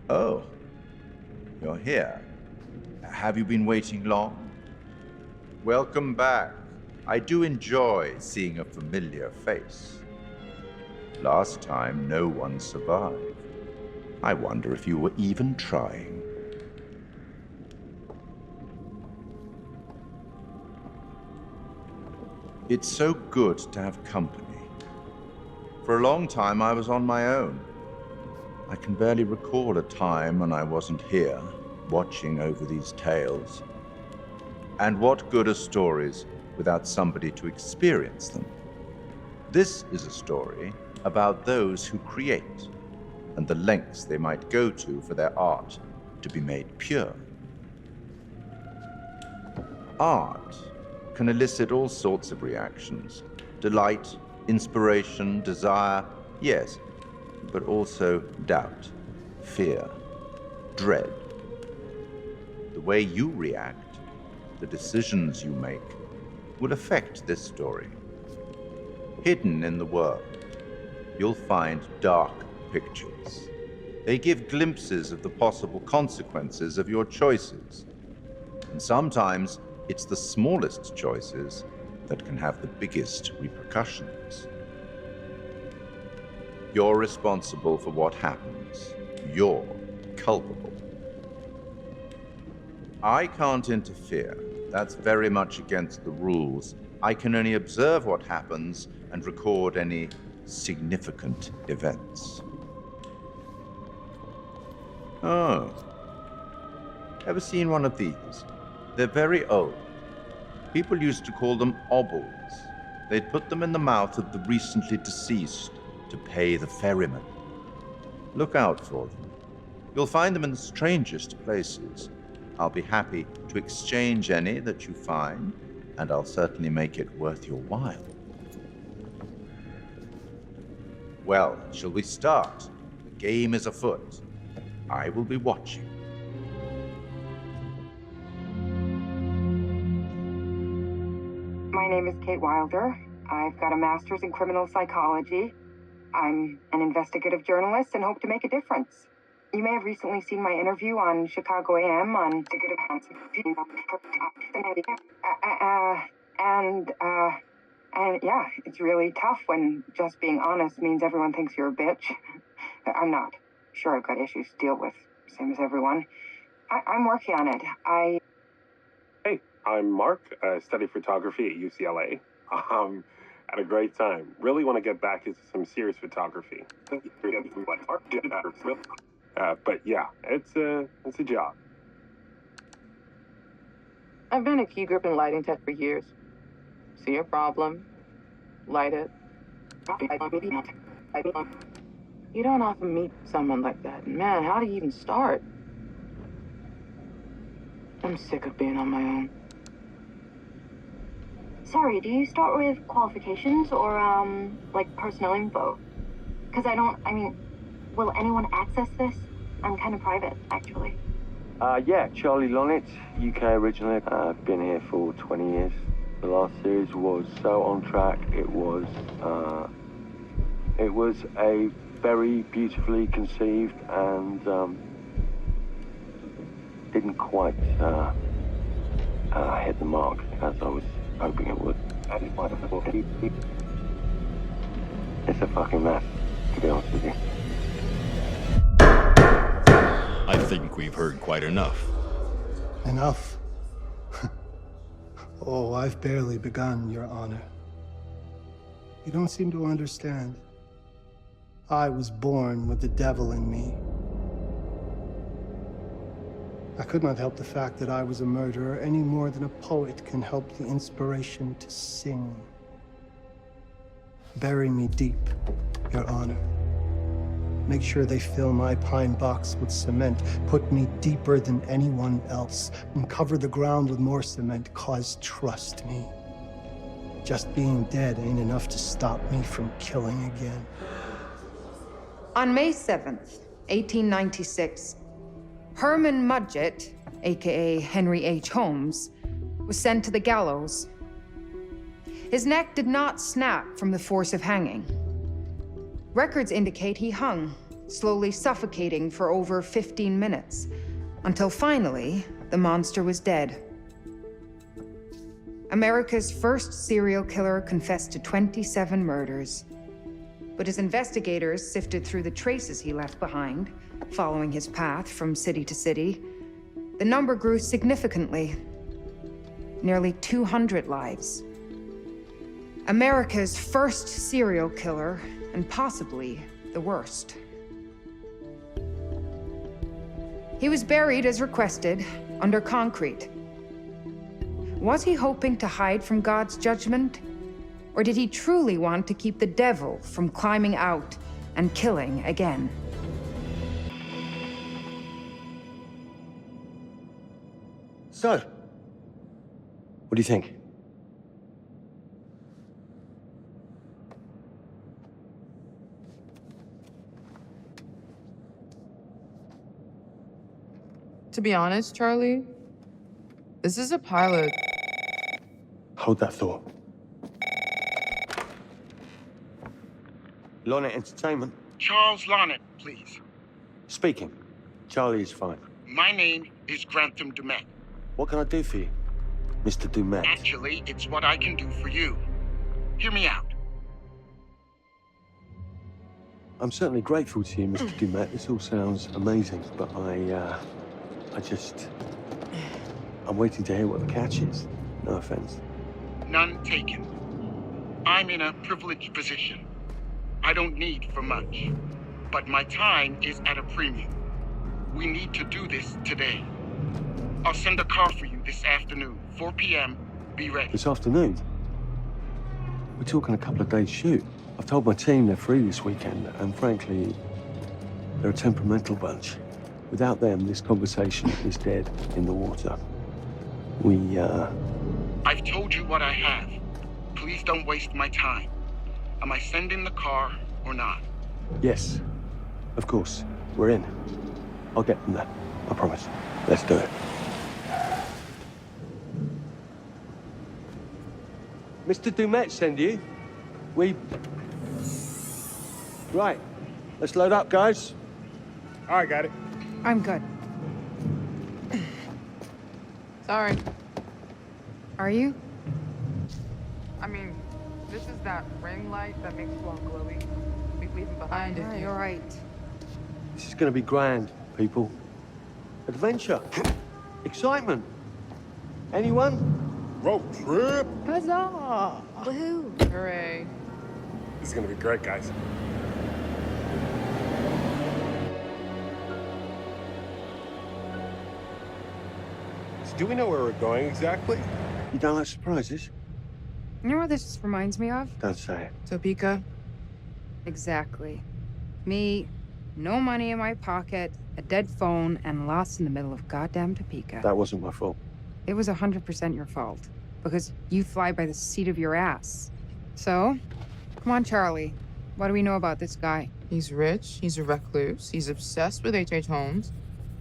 Oh, you're here. Have you been waiting long? Welcome back. I do enjoy seeing a familiar face. Last time, no one survived. I wonder if you were even trying. It's so good to have company. For a long time, I was on my own. I can barely recall a time when I wasn't here, watching over these tales. And what good are stories without somebody to experience them? This is a story about those who create, and the lengths they might go to for their art to be made pure. Art can elicit all sorts of reactions. Delight, inspiration, desire, yes, but also doubt, fear, dread. The way you react, the decisions you make, will affect this story. Hidden in the world, you'll find dark pictures. They give glimpses of the possible consequences of your choices. And sometimes it's the smallest choices that can have the biggest repercussions. You're responsible for what happens. You're culpable. I can't interfere. That's very much against the rules. I can only observe what happens and record any significant events. Oh. Ever seen one of these? They're very old. People used to call them obels. They'd put them in the mouth of the recently deceased to pay the ferryman. Look out for them. You'll find them in the strangest places. I'll be happy to exchange any that you find, and I'll certainly make it worth your while. Well, shall we start? The game is afoot. I will be watching. My name is Kate Wilder. I've got a master's in criminal psychology. I'm an investigative journalist and hope to make a difference. You may have recently seen my interview on Chicago AM on and yeah, it's really tough when just being honest means everyone thinks you're a bitch. I'm not. Sure, I've got issues to deal with, same as everyone. I'm working on it. Hey, I'm Mark. I study photography at UCLA. Had a great time. Really want to get back into some serious photography. But yeah, it's a job. I've been a key grip and lighting tech for years. See a problem, light it. You don't often meet someone like that. Man, how do you even start? I'm sick of being on my own. Sorry, do you start with qualifications or, like personnel info? Because will anyone access this? I'm kind of private, actually. Yeah, Charlie Lonitz, UK originally. I've been here for 20 years. The last series was so on track. It was a very beautifully conceived and didn't quite hit the mark as I was hoping it would. It's a fucking mess, to be honest with you. I think we've heard quite enough. Enough? Oh, I've barely begun, Your Honor. You don't seem to understand. I was born with the devil in me. I could not help the fact that I was a murderer any more than a poet can help the inspiration to sing. Bury me deep, Your Honor. Make sure they fill my pine box with cement. Put me deeper than anyone else. And cover the ground with more cement, 'cause trust me, just being dead ain't enough to stop me from killing again. On May 7th, 1896, Herman Mudgett, aka Henry H. Holmes, was sent to the gallows. His neck did not snap from the force of hanging. Records indicate he hung slowly suffocating for over 15 minutes, until finally, the monster was dead. America's first serial killer confessed to 27 murders. But as investigators sifted through the traces he left behind, following his path from city to city, the number grew significantly. Nearly 200 lives. America's first serial killer, and possibly the worst. He was buried as requested, under concrete. Was he hoping to hide from God's judgment? Or did he truly want to keep the devil from climbing out and killing again? So, what do you think? To be honest, Charlie, this is a pilot. Hold that thought. Lonnet Entertainment. Charles Lonnet, please. Speaking. Charlie is fine. My name is Grantham Dumet. What can I do for you, Mr. Dumet? Actually, it's what I can do for you. Hear me out. I'm certainly grateful to you, Mr. Dumet. This all sounds amazing, but I'm waiting to hear what the catch is. No offense. None taken. I'm in a privileged position. I don't need for much, but my time is at a premium. We need to do this today. I'll send a car for you this afternoon, 4 p.m. Be ready. This afternoon? We're talking a couple of days shoot. I've told my team they're free this weekend, and frankly, they're a temperamental bunch. Without them, this conversation is dead in the water. I've told you what I have. Please don't waste my time. Am I sending the car or not? Yes, of course. We're in. I'll get them there. I promise. Let's do it. Mr. Dumet send you? Right. Let's load up, guys. All right, got it. I'm good. Sorry. Are you? I mean, this is that ring light that makes you all glowy. We leave it behind if you... You're right. This is gonna be grand, people. Adventure. Excitement. Anyone? Road trip. Huzzah! Woohoo! Hooray. This is gonna be great, guys. So do we know where we're going exactly? You don't like surprises? You know what this reminds me of? Don't say it. Topeka? Exactly. Me, no money in my pocket, a dead phone, and lost in the middle of goddamn Topeka. That wasn't my fault. It was 100% your fault. Because you fly by the seat of your ass. So, come on, Charlie. What do we know about this guy? He's rich, he's a recluse, he's obsessed with H.H. Holmes.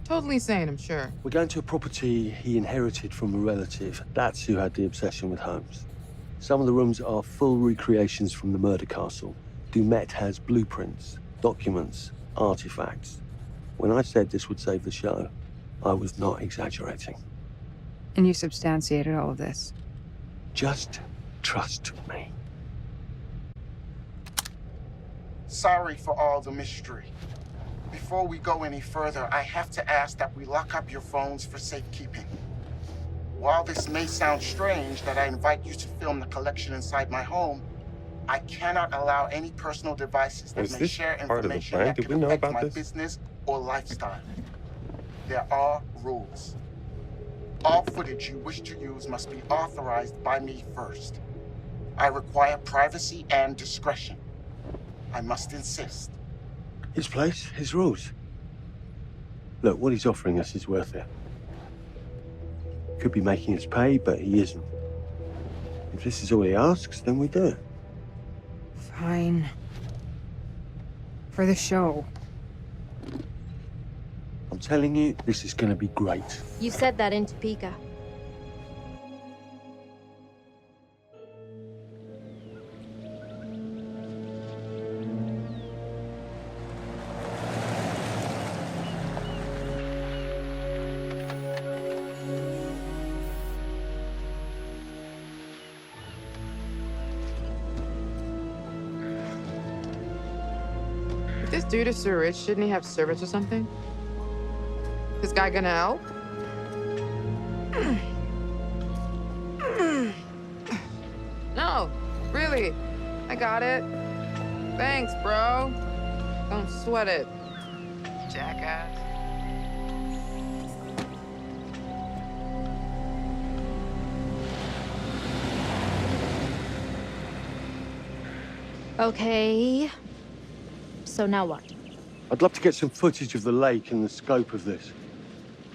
Totally sane, I'm sure. We're going to a property he inherited from a relative. That's who had the obsession with Holmes. Some of the rooms are full recreations from the murder castle. Dumet has blueprints, documents, artifacts. When I said this would save the show, I was not exaggerating. And you substantiated all of this. Just trust me. Sorry for all the mystery. Before we go any further, I have to ask that we lock up your phones for safekeeping. While this may sound strange that I invite you to film the collection inside my home, I cannot allow any personal devices that may share information that could affect my business or lifestyle. There are rules. All footage you wish to use must be authorized by me first. I require privacy and discretion. I must insist. His place, his rules. Look, what he's offering us is worth it. Could be making us pay, but he isn't. If this is all he asks, then we do it. Fine. For the show. I'm telling you, this is gonna be great. You said that in Topeka. dude is so rich, shouldn't he have servants or something? This guy gonna help? No, really. I got it. Thanks, bro. Don't sweat it, jackass. Okay. So now what? I'd love to get some footage of the lake and the scope of this.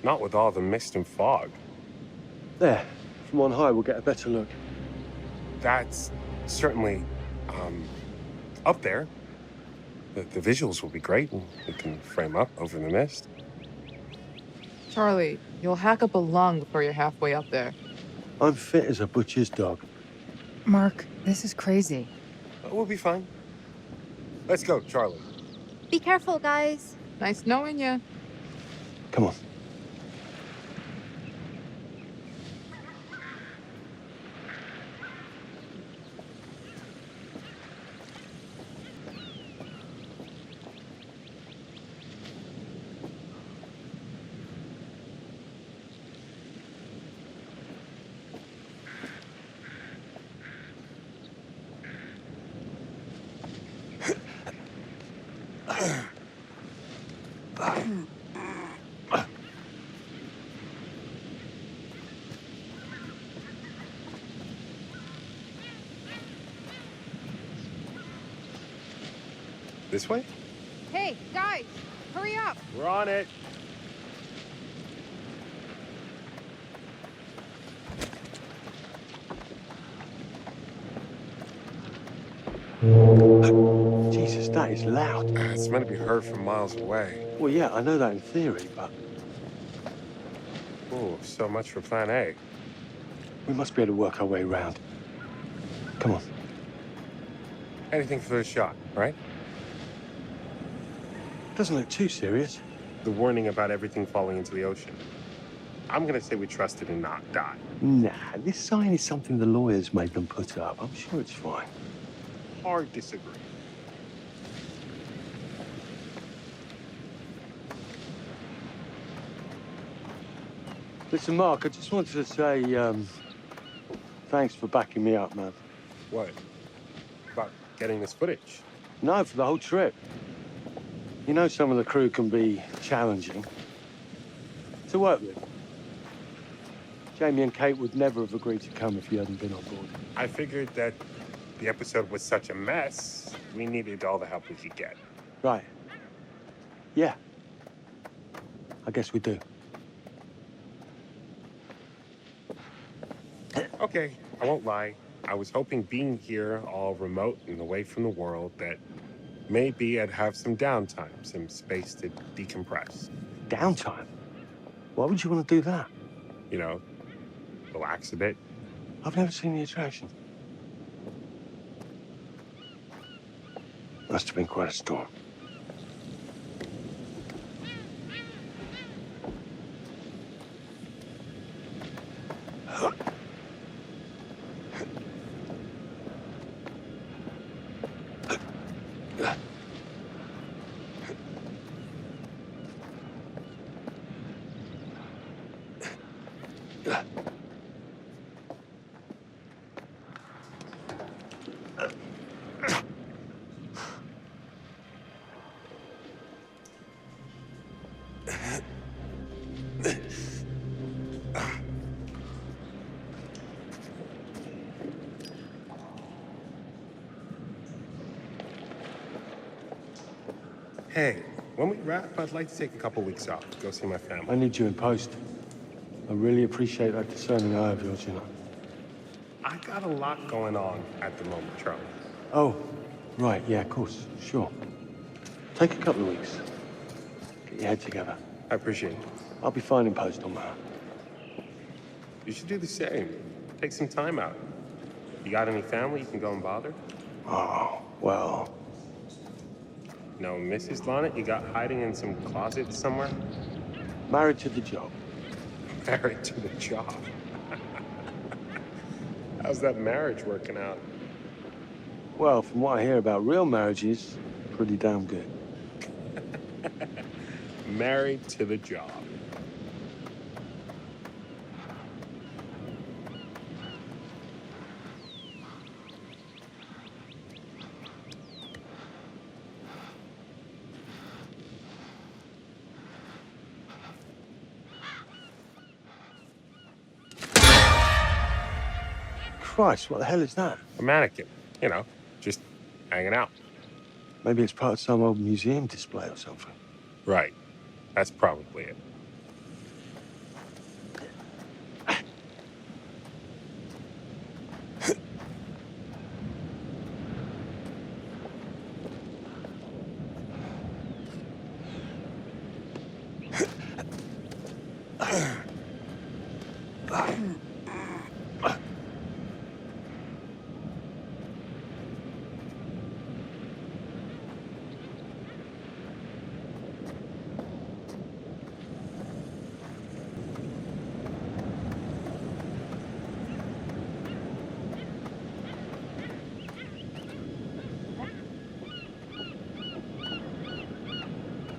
Not with all the mist and fog. There, from on high, we'll get a better look. That's certainly, up there. The visuals will be great, and we can frame up over the mist. Charlie, you'll hack up a lung before you're halfway up there. I'm fit as a butcher's dog. Mark, this is crazy. We'll be fine. Let's go, Charlie. Be careful, guys. Nice knowing you. Come on. This way? Hey, guys, hurry up. We're on it. Jesus, that is loud. It's meant to be heard from miles away. Well, yeah, I know that in theory, but Oh, so much for plan A. we must be able to work our way around. Come on. Anything for the shot, right? Doesn't look too serious. The warning about everything falling into the ocean. I'm gonna say we trust it and not die. Nah, this sign is something the lawyers made them put up. I'm sure it's fine. Hard disagree. Listen, Mark, I just wanted to say, thanks for backing me up, man. What? About getting this footage? No, for the whole trip. You know some of the crew can be challenging to work with. Jamie and Kate would never have agreed to come if you hadn't been on board. I figured that the episode was such a mess, we needed all the help we could get. Right. Yeah. I guess we do. Okay, I won't lie. I was hoping being here all remote and away from the world that maybe I'd have some downtime, some space to decompress. Downtime? Why would you want to do that? You know, relax a bit. I've never seen the attraction. Must have been quite a storm. Hey, when we wrap, I'd like to take a couple weeks off, go see my family. I need you in post. I really appreciate that discerning eye of yours, you know. I got a lot going on at the moment, Charlie. Oh, right, yeah, of course, sure. Take a couple of weeks. Get your head together. I appreciate it. I'll be fine in post on that. You should do the same. Take some time out. You got any family you can go and bother? Oh, well, No Mrs. Lonnet you got hiding in some closet somewhere? married to the job. Married to the job. How's that marriage working out? Well, from what I hear about real marriages, pretty damn good. Married to the job. Christ, what the hell is that? A mannequin, you know, just hanging out. Maybe it's part of some old museum display or something. Right. That's probably it.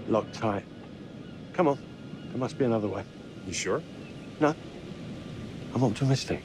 Locked tight. Come on. There must be another way. You sure? No. I'm optimistic.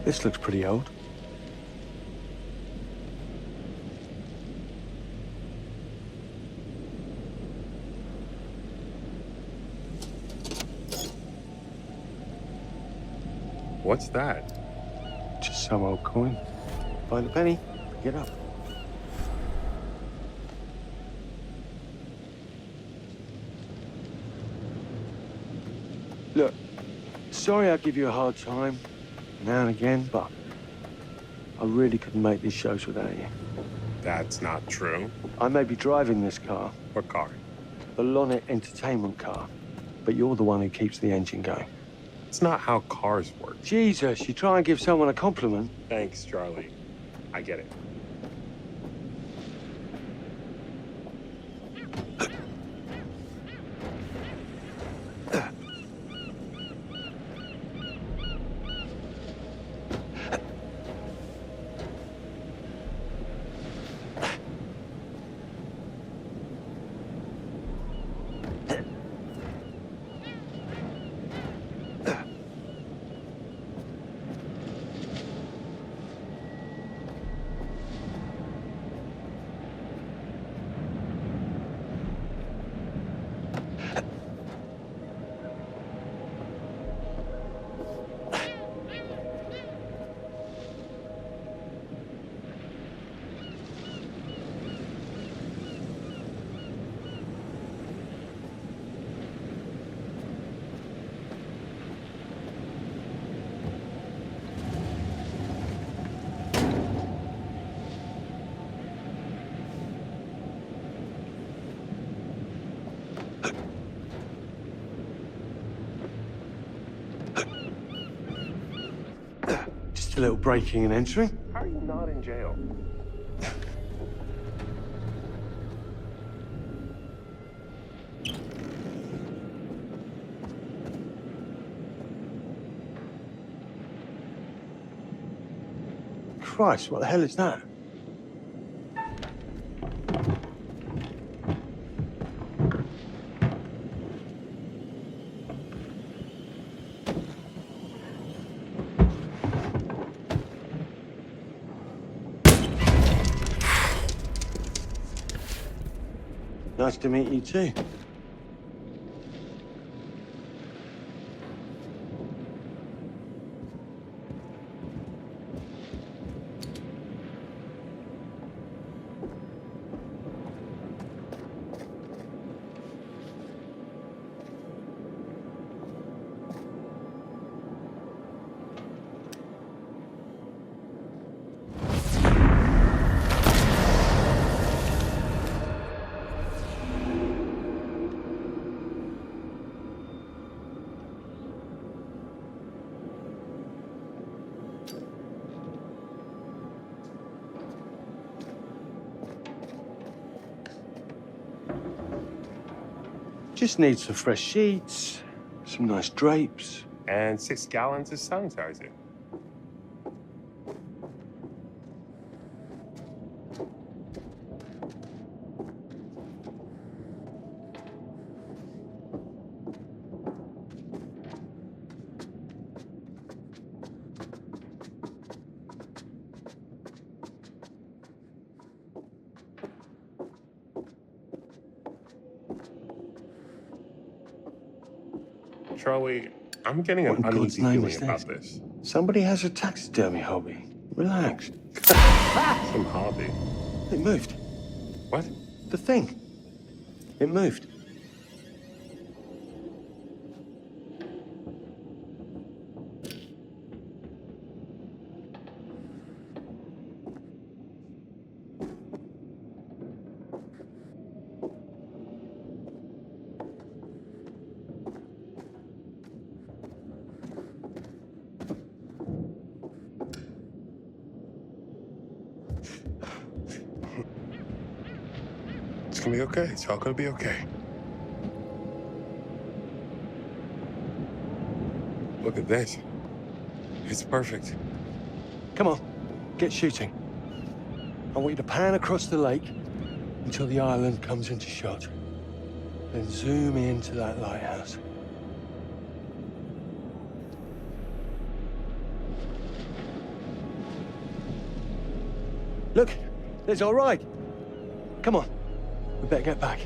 This looks pretty old. What's that? Just some old coin. Find a penny, pick it up. Look, sorry I give you a hard time now and again, but I really couldn't make these shows without you. That's not true. I may be driving this car, What car? the Lonnet entertainment car, but you're the one who keeps the engine going. It's not how cars work. Jesus, you try and give someone a compliment. Thanks, Charlie. I get it. Just a little breaking and entering. How are you not in jail? Christ, what the hell is that? Nice to meet you too. Just need some fresh sheets, some nice drapes. And 6 gallons of sanitizer. Charlie, I'm getting an What in God's uneasy name feeling is about this? this. Somebody has a taxidermy hobby. Relax. Some hobby. It moved. What? The thing. It moved. It's gonna be okay. It's all gonna be okay. Look at this. It's perfect. Come on, get shooting. I want you to pan across the lake until the island comes into shot. Then zoom into that lighthouse. Look, there's all right. Come on, we better get back.